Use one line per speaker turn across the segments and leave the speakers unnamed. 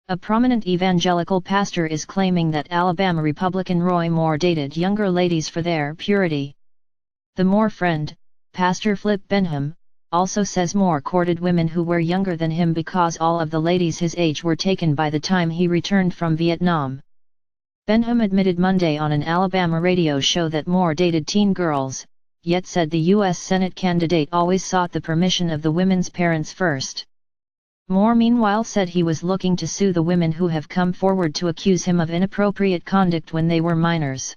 A prominent evangelical pastor is claiming that Alabama Republican Roy Moore dated younger ladies for their purity. The Moore friend, Pastor Flip Benham, also says Moore courted women who were younger than him because all of the ladies his age were taken by the time he returned from Vietnam. Benham admitted Monday on an Alabama radio show that Moore dated teen girls, yet said the U.S. Senate candidate always sought the permission of the women's parents first. Moore meanwhile said he was looking to sue the women who have come forward to accuse him of inappropriate conduct when they were minors.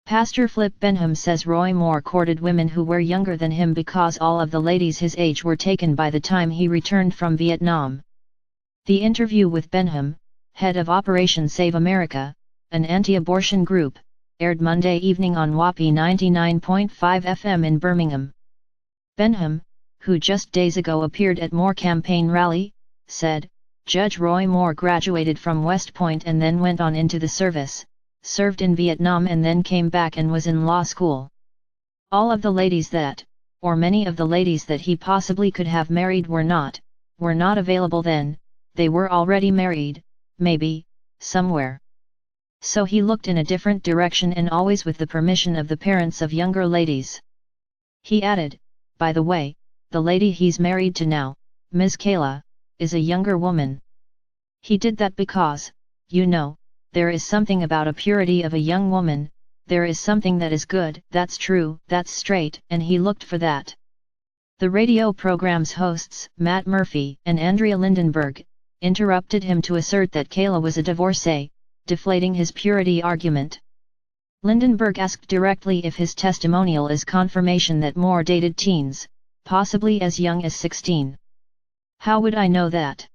Pastor Flip Benham says Roy Moore courted women who were younger than him because all of the ladies his age were taken by the time he returned from Vietnam. The interview with Benham, head of Operation Save America, an anti-abortion group, aired Monday evening on WAPI 99.5 FM in Birmingham. Benham, who just days ago appeared at Moore campaign rally, said, Judge Roy Moore graduated from West Point and then went on into the service, served in Vietnam and then came back and was in law school. All of the ladies that, or many of the ladies that he possibly could have married were not available then, they were already married, maybe, somewhere. So he looked in a different direction and always with the permission of the parents of younger ladies. He added, by the way, the lady he's married to now, Ms. Kayla, is a younger woman. He did that because, there is something about a purity of a young woman, there is something that is good, that's true, that's straight, and he looked for that. The radio program's hosts, Matt Murphy and Andrea Lindenberg, interrupted him to assert that Kayla was a divorcee, deflating his purity argument. Lindenberg asked directly if his testimonial is confirmation that Moore dated teens, possibly as young as 16. How would I know that?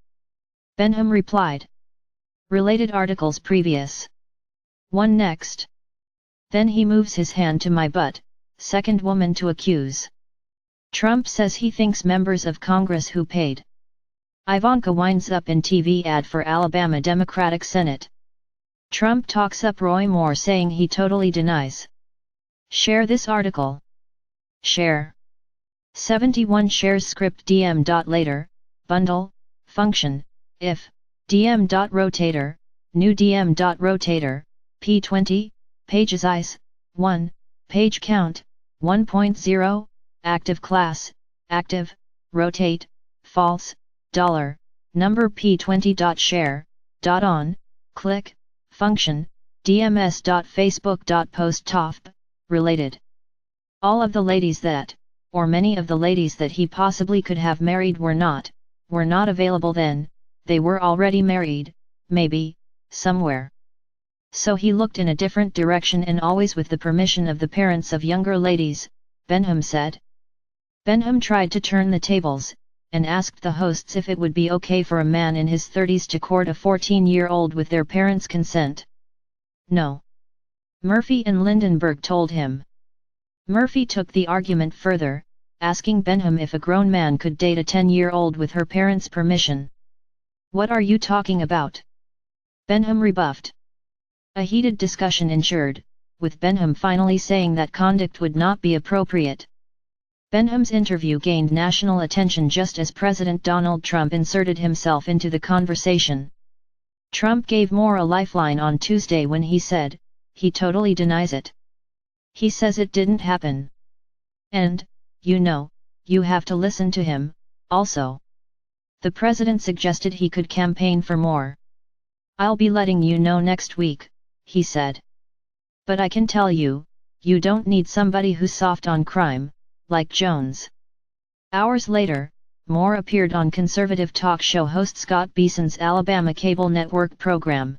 Benham replied. Related articles previous. One next. Then he moves his hand to my butt, second woman to accuse. Trump says he thinks members of Congress who paid. Ivanka winds up in TV ad for Alabama Democratic Senate. Trump talks up Roy Moore saying he totally denies. Share this article. Share. 71 shares script dm.later, bundle, function, if, dm.rotator, new dm.rotator, p20, pages i.es, 1, page count, 1.0, active class, active, rotate, false, $, number p20.share, .on, click, function, dms.facebook.post top, related. All of the ladies that, or many of the ladies that he possibly could have married were not available then, they were already married, maybe, somewhere. So he looked in a different direction and always with the permission of the parents of younger ladies, Benham said. Benham tried to turn the tables, and asked the hosts if it would be okay for a man in his 30s to court a 14-year-old with their parents' consent. No. Murphy and Lindenberg told him. Murphy took the argument further, asking Benham if a grown man could date a 10-year-old with her parents' permission. What are you talking about? Benham rebuffed. A heated discussion ensued, with Benham finally saying that conduct would not be appropriate. Benham's interview gained national attention just as President Donald Trump inserted himself into the conversation. Trump gave Moore a lifeline on Tuesday when he said, he totally denies it. He says it didn't happen. And, you have to listen to him, also. The president suggested he could campaign for Moore. I'll be letting you know next week, he said. But I can tell you, you don't need somebody who's soft on crime, like Jones. Hours later, Moore appeared on conservative talk show host Scott Beeson's Alabama cable network program.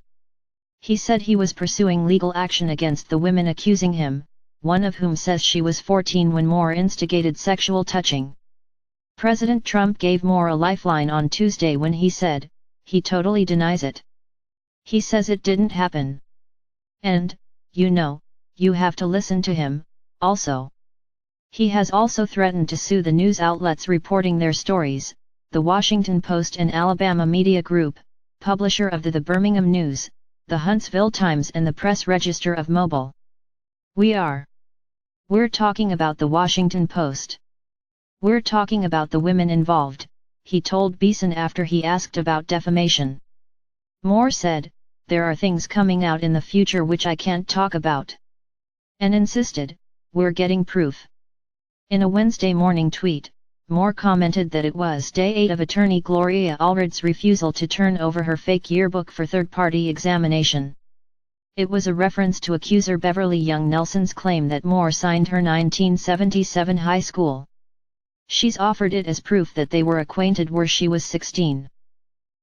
He said he was pursuing legal action against the women accusing him, one of whom says she was 14 when Moore instigated sexual touching. President Trump gave Moore a lifeline on Tuesday when he said, he totally denies it. He says it didn't happen. And, you have to listen to him, also. He has also threatened to sue the news outlets reporting their stories, the Washington Post and Alabama Media Group, publisher of the Birmingham News, the Huntsville Times and the Press Register of Mobile. We're talking about the Washington Post. We're talking about the women involved, he told Beeson after he asked about defamation. Moore said, "There are things coming out in the future which I can't talk about." And insisted, "We're getting proof." In a Wednesday morning tweet, Moore commented that it was day 8 of attorney Gloria Allred's refusal to turn over her fake yearbook for third-party examination. It was a reference to accuser Beverly Young Nelson's claim that Moore signed her 1977 high school. She's offered it as proof that they were acquainted where she was 16.